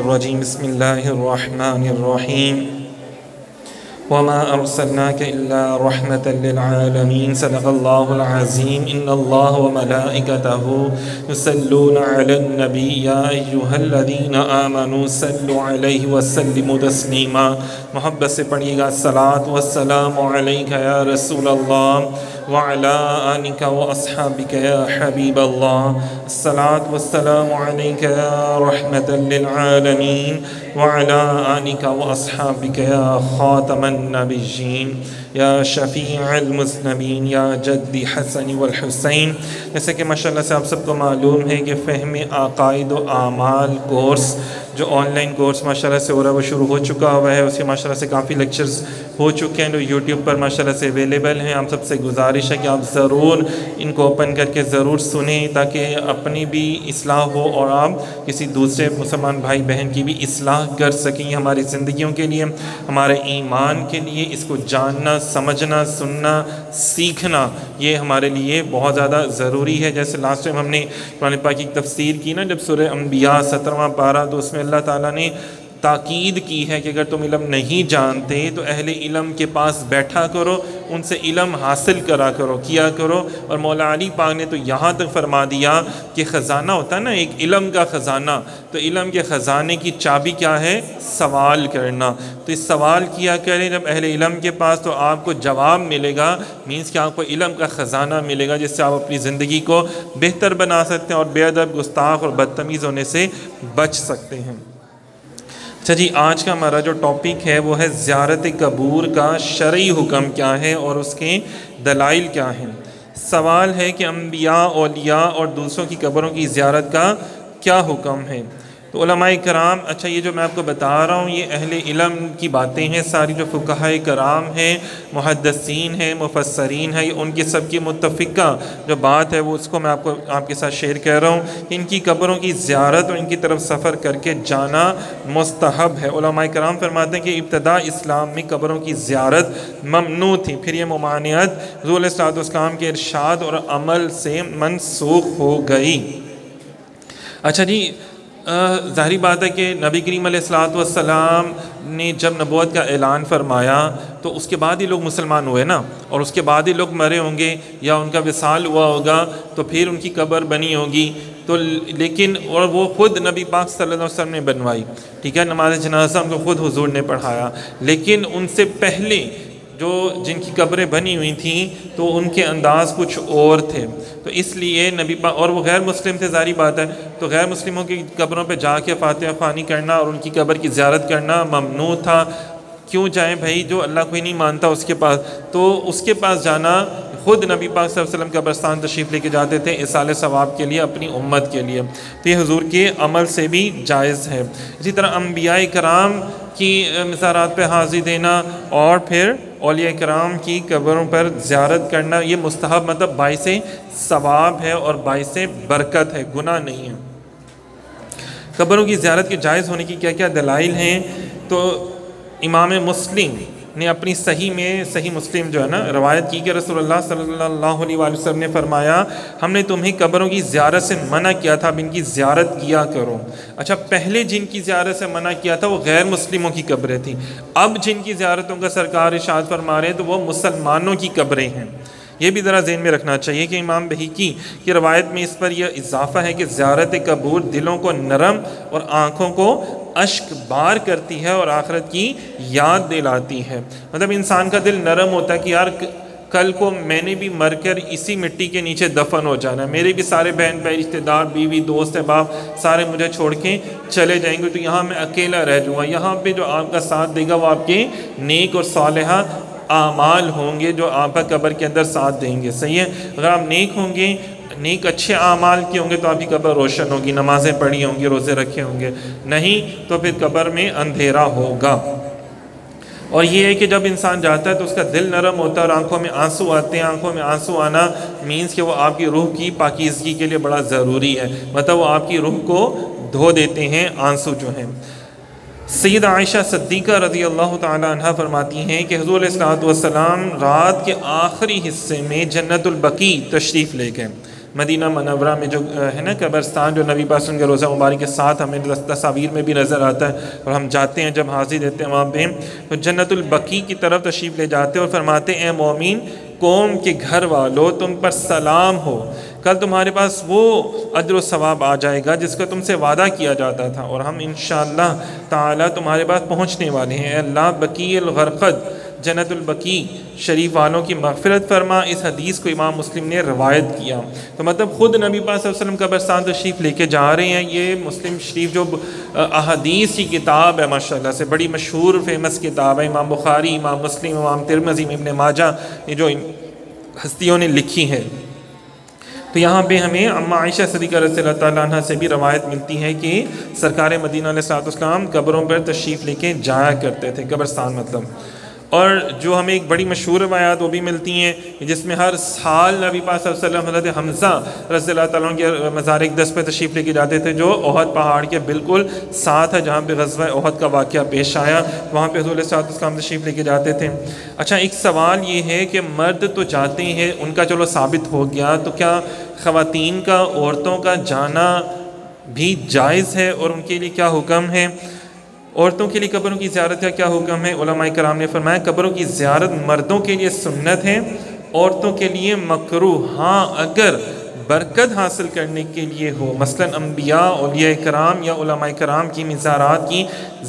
الرجیم بسم اللہ الرحمن الرحیم وما ارسلناک الا رحمتا للعالمین صدق اللہ العظیم ان اللہ وملائکتہ یصلون علی النبی یا ایہا الذین آمنوا صلوا علیہ وسلموا تسلیما۔ محبت سے پڑھیے گا الصلاۃ والسلام علیک یا رسول اللہ وعلی آلک واصحابک یا حبیب اللہ۔ الصلاۃ والسلام علیک یا رحمتا للعالمین وعلی آلک واصحابک یا خاتم النبیین یا شفیع المذنبین یا جدی حسن والحسین۔ جیسے کہ ماشاءاللہ سے آپ سب کو معلوم ہے کہ فہم عقائد و اعمال کورس جو آن لائن کورس ماشاءاللہ سے ہو رہا ہے وہ شروع ہو چکا ہوا ہے۔ اس کے ماشاءاللہ سے کافی لیکچرز ہو چکے ہیں جو یوٹیوب پر ماشاءاللہ سے اویلیبل ہیں۔ ہم سب سے گزارش ہے کہ آپ ضرور ان کو اوپن کر کے ضرور سنیں تاکہ اپنی بھی اصلاح ہو اور آپ کسی دوسرے مسلمان بھائی بہن کی بھی اصلاح کر سکیں۔ یہ ہماری زندگیوں کے لیے، ہمارے ایمان کے لیے، اس کو جاننا، سمجھنا، سننا، سیکھنا یہ ہمارے لیے بہت زیادہ ضروری ہے۔ جیسے لاسٹ ٹائم ہم نے قرآن پاک کی تفسیر کی نا، جب سورہ انبیاء 17واں پارہ، تو اس میں اللہ تعالیٰ نے تاکید کی ہے کہ اگر تم علم نہیں جانتے تو اہل علم کے پاس بیٹھا کرو، ان سے علم حاصل کیا کرو۔ اور مولا علی پاک نے تو یہاں تک فرما دیا کہ خزانہ ہوتا ہے نا ایک علم کا خزانہ، تو علم کے خزانے کی چابی کیا ہے؟ سوال کرنا۔ تو اس سوال کیا کریں جب اہل علم کے پاس، تو آپ کو جواب ملے گا، مینس کہ آپ کو علم کا خزانہ ملے گا جس سے آپ اپنی زندگی کو بہتر بنا سکتے ہیں اور بے ادب، گستاخ اور بدتمیز ہونے سے بچ سکتے ہیں۔ اچھا جی، آج کا ہمارا جو ٹاپک ہے وہ ہے زیارت قبور کا شرعی حکم کیا ہے اور اس کے دلائل کیا ہیں۔ سوال ہے کہ انبیاء، اولیاء اور دوسروں کی قبروں کی زیارت کا کیا حکم ہے؟ تو علماء کرام، اچھا یہ جو میں آپ کو بتا رہا ہوں یہ اہل علم کی باتیں ہیں ساری، جو فقہاء کرام ہیں، محدثین ہیں، مفسرین ہیں، ان کی سب کی متفقہ جو بات ہے وہ اس کو میں آپ کے ساتھ شیئر کر رہا ہوں کہ ان کی قبروں کی زیارت اور ان کی طرف سفر کر کے جانا مستحب ہے۔ علماء کرام فرماتے ہیں کہ ابتدا اسلام میں قبروں کی زیارت ممنوع تھی، پھر یہ ممانعت حضور علیہ الصلوۃ والسلام کے ارشاد اور عمل سے منسوخ ہو گئی۔ اچھا جی، ظاہری بات ہے کہ نبی کریم علیہ الصلوۃ والسلام نے جب نبوت کا اعلان فرمایا تو اس کے بعد ہی لوگ مسلمان ہوئے نا، اور اس کے بعد ہی لوگ مرے ہوں گے یا ان کا وصال ہوا ہوگا تو پھر ان کی قبر بنی ہوگی، تو لیکن اور وہ خود نبی پاک صلی اللہ علیہ وسلم نے بنوائی، ٹھیک ہے، نماز جنازہ ہم کو خود حضور نے پڑھایا، لیکن ان سے پہلے جو جن کی قبریں بنی ہوئی تھیں تو ان کے انداز کچھ اور تھے، تو اس لیے نبی پاک، اور وہ غیر مسلم تھے ظاہری بات ہے، تو غیر مسلموں کی قبروں پہ جا کے فاتحہ خوانی کرنا اور ان کی قبر کی زیارت کرنا ممنوع تھا۔ کیوں جائیں بھائی؟ جو اللہ کو ہی نہیں مانتا اس کے پاس، تو اس کے پاس جانا، خود نبی پاک صلی اللہ علیہ وسلم قبرستان تشریف لے کے جاتے تھے ایصال ثواب کے لیے، اپنی امت کے لیے، تو یہ حضور کے عمل سے بھی جائز ہے۔ اسی طرح انبیاء کرام کی مزارات پہ حاضری دینا اور پھر اولیاء کرام کی قبروں پر زیارت کرنا یہ مستحب، مطلب باعث ثواب ہے اور باعث برکت ہے، گناہ نہیں ہے۔ قبروں کی زیارت کے جائز ہونے کی کیا کیا دلائل ہیں؟ تو امام مسلم نے اپنی صحیح مسلم جو ہے نا روایت کی کہ رسول اللہ صلی اللہ علیہ وآلہ وسلم نے فرمایا، ہم نے تمہیں قبروں کی زیارت سے منع کیا تھا، اب ان کی زیارت کیا کرو۔ اچھا، پہلے جن کی زیارت سے منع کیا تھا وہ غیر مسلموں کی قبریں تھیں، اب جن کی زیارتوں کا سرکار ارشاد فرما رہے ہیں تو وہ مسلمانوں کی قبریں ہیں۔ یہ بھی ذرا ذہن میں رکھنا چاہیے کہ امام بہیقی کی روایت میں اس پر یہ اضافہ ہے کہ زیارت قبور دلوں کو نرم اور آنکھوں کو اشک بار کرتی ہے اور آخرت کی یاد دلاتی ہے۔ مطلب انسان کا دل نرم ہوتا ہے کہ یار کل کو میں نے بھی مر کر اسی مٹی کے نیچے دفن ہو جانا ہے، میرے بھی سارے بہن بھائی، رشتہ دار، بیوی، دوست احباب سارے مجھے چھوڑ کے چلے جائیں گے، تو یہاں میں اکیلا رہ جاؤں گا۔ یہاں پہ جو آپ کا ساتھ دے گا وہ آپ کے نیک اور صالحہ اعمال ہوں گے جو آپ کا قبر کے اندر ساتھ دیں گے، صحیح ہے۔ اگر آپ نیک ہوں گے، نیک اچھے اعمال کے ہوں گے تو آپ کی قبر روشن ہوگی، نمازیں پڑھی ہوں گی، روزے رکھے ہوں گے، نہیں تو پھر قبر میں اندھیرا ہوگا۔ اور یہ ہے کہ جب انسان جاتا ہے تو اس کا دل نرم ہوتا ہے اور آنکھوں میں آنسو آتے ہیں۔ آنکھوں میں آنسو آنا مینس کہ وہ آپ کی روح کی پاکیزگی کے لیے بڑا ضروری ہے، مطلب وہ آپ کی روح کو دھو دیتے ہیں آنسو جو ہیں۔ سیدہ عائشہ صدیقہ رضی اللہ تعالی عنہ فرماتی ہیں کہ حضور علیہ الصلوۃ والسلام رات کے آخری حصے میں جنت البقیع تشریف لے گئے، مدینہ منورہ میں جو ہے نا قبرستان، جو نبی پاک صلی اللہ علیہ وسلم کے روضہ مبارک کے ساتھ ہمیں تصاویر میں بھی نظر آتا ہے، اور ہم جاتے ہیں جب حاضری دیتے ہیں وہاں پہ، تو جنت البقیع کی طرف تشریف لے جاتے ہیں اور فرماتے ہیں اے مومن قوم کے گھر والو تم پر سلام ہو، کل تمہارے پاس وہ اجر و ثواب آ جائے گا جس کا تم سے وعدہ کیا جاتا تھا، اور ہم انشاءاللہ تعالی تمہارے پاس پہنچنے والے ہیں۔ اے اللہ بقیع الغرقد جنت البقیع شریف والوں کی مغفرت فرما۔ اس حدیث کو امام مسلم نے روایت کیا، تو مطلب خود نبی پاک صلی اللہ علیہ وسلم قبرستان تشریف لے کے جا رہے ہیں۔ یہ مسلم شریف جو احادیث کی کتاب ہے ماشاءاللہ سے بڑی مشہور فیمس کتاب ہے، امام بخاری، امام مسلم، امام ترمذی، ابن ماجہ، یہ جو ہستیوں نے لکھی ہے۔ تو یہاں پہ ہمیں اما عائشہ صدیقہ رضی اللہ تعالیٰ عنہ سے بھی روایت ملتی ہے کہ سرکار مدینہ علیہ السلام قبروں پر تشریف لے کے جایا کرتے تھے، قبرستان مطلب۔ اور جو ہمیں ایک بڑی مشہور روایات وہ بھی ملتی ہیں جس میں ہر سال نبی پاک صلی اللہ علیہ وسلم حضرت حمزہ رضی اللہ تعالیٰ عنہ کے مزار اقدس پہ تشریف لے کے جاتے تھے، جو احد پہاڑ کے بالکل ساتھ ہے جہاں پہ غزوہ احد کا واقعہ پیش آیا، وہاں پہ حضور صلی اللہ علیہ وسلم تشریف لے کے جاتے تھے۔ اچھا ایک سوال یہ ہے کہ مرد تو جاتے ہیں، ان کا چلو ثابت ہو گیا، تو کیا خواتین کا، عورتوں کا جانا بھی جائز ہے، اور ان کے لیے کیا حکم ہے؟ عورتوں کے لیے قبروں کی زیارت کا کیا حکم ہے؟ علماء کرام نے فرمایا قبروں کی زیارت مردوں کے لیے سنت ہے، عورتوں کے لیے مکروہ، ہاں اگر برکت حاصل کرنے کے لیے ہو، مثلا انبیاء، اولیاء کرام یا علماء کرام کی مزارات کی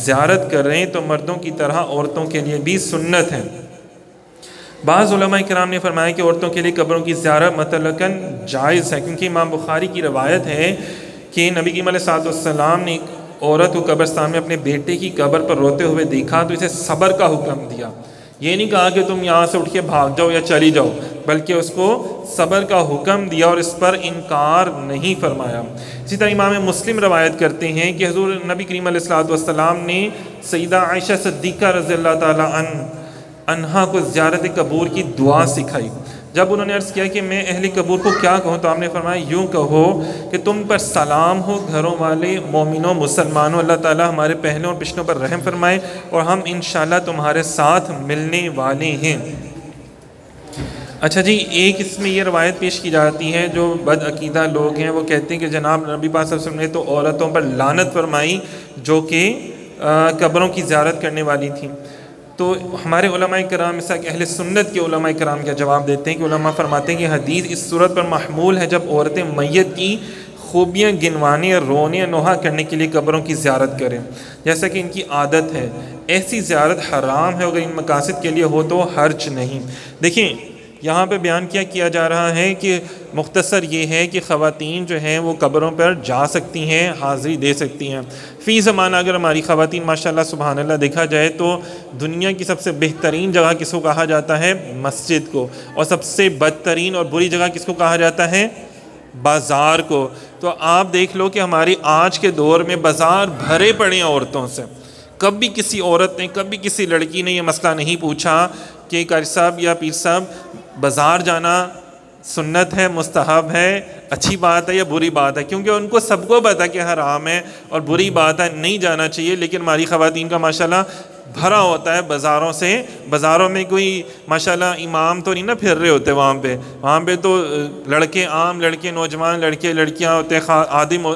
زیارت کر رہے ہیں تو مردوں کی طرح عورتوں کے لیے بھی سنت ہے۔ بعض علماء کرام نے فرمایا کہ عورتوں کے لیے قبروں کی زیارت مطلقاً جائز ہے، کیونکہ امام بخاری کی روایت ہے کہ نبی کریم علیہ السلام نے ایک عورت کو قبرستان میں اپنے بیٹے کی قبر پر روتے ہوئے دیکھا تو اسے صبر کا حکم دیا۔ یہ نہیں کہا کہ تم یہاں سے اٹھ کے بھاگ جاؤ یا چلی جاؤ، بلکہ اس کو صبر کا حکم دیا اور اس پر انکار نہیں فرمایا۔ اسی طرح امام مسلم روایت کرتے ہیں کہ حضور نبی کریم علیہ السلام نے سیدہ عائشہ صدیقہ رضی اللہ تعالی عنہا کو زیارت قبور کی دعا سکھائی۔ جب انہوں نے عرض کیا کہ میں اہل قبور کو کیا کہوں، تو آپ نے فرمایا یوں کہو کہ تم پر سلام ہو گھروں والے مومنوں مسلمانوں، اللہ تعالی ہمارے پہلوں اور پچھلوں پر رحم فرمائے اور ہم انشاءاللہ تمہارے ساتھ ملنے والے ہیں۔ اچھا جی، ایک اس میں یہ روایت پیش کی جاتی ہے، جو بد عقیدہ لوگ ہیں وہ کہتے ہیں کہ جناب نبی پاک صلی اللہ علیہ وسلم نے تو عورتوں پر لعنت فرمائی جو کہ قبروں کی زیارت کرنے والی تھیں۔ تو ہمارے علماء کرام مثلا اہل سنت کے علماء کرام کیا جواب دیتے ہیں کہ علماء فرماتے ہیں کہ حدیث اس صورت پر محمول ہے جب عورتیں میت کی خوبیاں گنوانے اور رونے اور نوحہ کرنے کے لیے قبروں کی زیارت کریں، جیسا کہ ان کی عادت ہے۔ ایسی زیارت حرام ہے، اگر ان مقاصد کے لیے ہو تو حرج نہیں۔ دیکھیں یہاں پہ بیان کیا جا رہا ہے کہ مختصر یہ ہے کہ خواتین جو ہیں وہ قبروں پر جا سکتی ہیں، حاضری دے سکتی ہیں۔ فی زمانہ اگر ہماری خواتین ماشاءاللہ سبحان اللہ دیکھا جائے تو دنیا کی سب سے بہترین جگہ کس کو کہا جاتا ہے؟ مسجد کو، اور سب سے بدترین اور بری جگہ کس کو کہا جاتا ہے؟ بازار کو۔ تو آپ دیکھ لو کہ ہماری آج کے دور میں بازار بھرے پڑے ہیں عورتوں سے۔ کبھی کسی عورت نے، کبھی کسی لڑکی نے یہ مسئلہ نہیں پوچھا کہ قاری صاحب یا پیر صاحب بازار جانا سنت ہے، مستحب ہے، اچھی بات ہے یا بری بات ہے، کیونکہ ان کو سب کو پتہ کہ حرام ہے اور بری بات ہے، نہیں جانا چاہیے۔ لیکن ہماری خواتین کا ماشاءاللہ بھرا ہوتا ہے بازاروں سے۔ بازاروں میں کوئی ماشاءاللہ امام تو نہیں نا پھر رہے ہوتے وہاں پہ تو لڑکے، عام لڑکے، نوجوان لڑکے لڑکیاں ہوتے ہیں،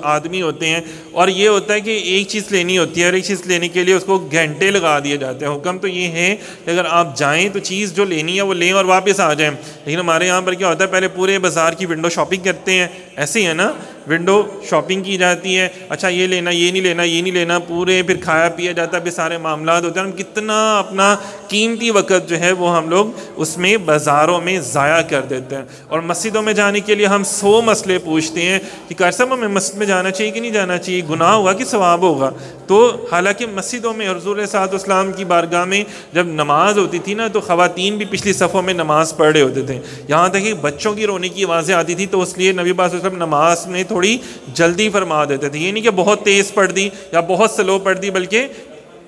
آدمی ہوتے ہیں، اور یہ ہوتا ہے کہ ایک چیز لینی ہوتی ہے اور ایک چیز لینے کے لیے اس کو گھنٹے لگا دیے جاتے ہیں۔ حکم تو یہ ہے کہ اگر آپ جائیں تو چیز جو لینی ہے وہ لیں اور واپس آ جائیں، لیکن ہمارے یہاں پر کیا ہوتا ہے، پہلے پورے بازار کی ونڈو شاپنگ کرتے ہیں، ایسے ہی ہے نا، ونڈو شاپنگ کی جاتی ہے، اچھا یہ لینا، یہ نہیں لینا، یہ نہیں لینا، پورے پھر کھایا پیا جاتا ہے، پھر سارے معاملات ہوتے ہیں۔ ہم کتنا اپنا قیمتی وقت جو ہے وہ ہم لوگ اس میں بازاروں میں ضائع کر دیتے ہیں، اور مسجدوں میں جانے کے لیے ہم 100 مسئلے پوچھتے ہیں کہ قاری صاحب ہمیں مسجد میں جانا چاہیے کہ نہیں جانا چاہیے، گناہ ہوگا کہ ثواب ہوگا؟ تو حالانکہ مسجدوں میں حضور صلی اللہ علیہ وسلم کی بارگاہ میں جب نماز ہوتی تھی نا تو خواتین بھی پچھلی صفوں میں نماز پڑھ رہے ہوتے تھے، یہاں تک کہ بچوں کی رونے کی آوازیں آتی تھی تو اس لیے نبی پاک صلی اللہ علیہ وسلم نماز میں تھوڑی جلدی فرما دیتے تھے، یہ نہیں کہ بہت تیز پڑھ دی یا بہت سلو پڑھ دی، بلکہ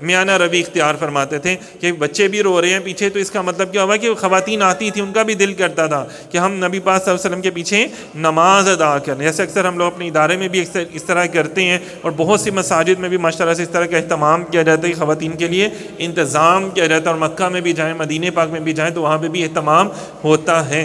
میانہ روی اختیار فرماتے تھے کہ بچے بھی رو رہے ہیں پیچھے، تو اس کا مطلب کیا ہوا کہ خواتین آتی تھیں، ان کا بھی دل کرتا تھا کہ ہم نبی پاک صلی اللہ علیہ وسلم کے پیچھے نماز ادا کریں، جیسے اکثر ہم لوگ اپنے ادارے میں بھی اس طرح کرتے ہیں، اور بہت سی مساجد میں بھی ماشاءاللہ سے اس طرح کا اہتمام کیا جاتا ہے کہ خواتین کے لیے انتظام کیا جاتا ہے، اور مکہ میں بھی جائیں، مدینہ پاک میں بھی جائیں تو وہاں پہ بھی اہتمام ہوتا ہے۔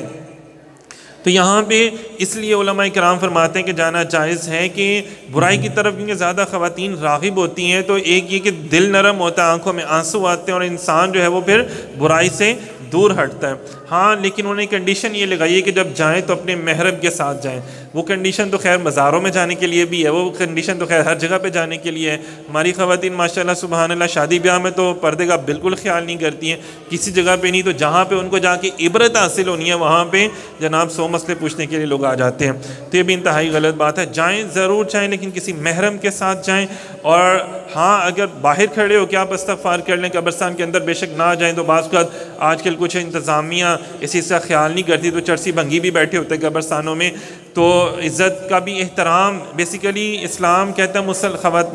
تو تو یہاں پہ اس لیے علماء کرام فرماتے ہیں کہ جانا جائز ہے کہ برائی کی طرف کیونکہ زیادہ خواتین راغب ہوتی ہیں، تو ایک یہ کہ دل نرم ہوتا ہے، آنکھوں میں آنسو آتے ہیں اور انسان جو ہے وہ پھر برائی سے دور ہٹتا ہے۔ ہاں لیکن انہوں نے کنڈیشن یہ لگائی ہے کہ جب جائیں تو اپنے محرم کے ساتھ جائیں۔ وہ کنڈیشن تو خیر مزاروں میں جانے کے لیے بھی ہے، وہ کنڈیشن تو خیر ہر جگہ پہ جانے کے لیے ہے۔ ہماری خواتین ماشاءاللہ سبحان اللہ شادی بیاہ میں تو پردے کا بالکل خیال نہیں کرتی ہیں، کسی جگہ پہ نہیں، تو جہاں پہ ان کو جا کے عبرت حاصل ہونی ہے وہاں پہ جناب 100 مسئلے پوچھنے کے لیے لوگ آ جاتے ہیں۔ تو یہ بھی انتہائی غلط بات ہے۔ جائیں ضرور جائیں لیکن کسی محرم کے ساتھ جائیں، اور ہاں اگر باہر کھڑے ہو کہ آپ استغفار کر لیں، قبرستان کے اندر بے شک نہ جائیں، تو بعض اوقات آج کل کچھ انتظامیہ اس چیز کا خیال نہیں کرتی، تو چرسی بھنگی بھی بیٹھے ہوتے ہیں قبرستانوں میں۔ تو عزت کا بھی احترام، بیسیکلی اسلام کہتا ہے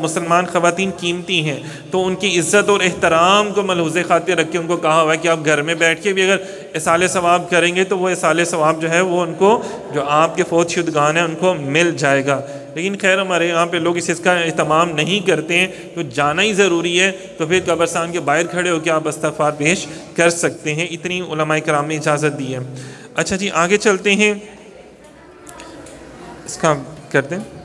مسلمان خواتین قیمتی ہیں، تو ان کی عزت اور احترام کو ملحوظ خاطر رکھ کے ان کو کہا ہوا ہے کہ آپ گھر میں بیٹھ کے بھی اگر اصال ثواب کریں گے تو وہ اصال ثواب جو ہے وہ ان کو، جو آپ کے فوت شدگان ہیں ان کو مل جائے گا۔ لیکن خیر ہمارے یہاں پہ لوگ اس چیز کا اہتمام نہیں کرتے ہیں، تو جانا ہی ضروری ہے، تو پھر قبرستان کے باہر کھڑے ہو کے آپ استغفار پیش کر سکتے ہیں، اتنی علماء کرام نے اجازت دی ہے۔ اچھا جی آگے چلتے ہیں، اس کا کرتے ہیں۔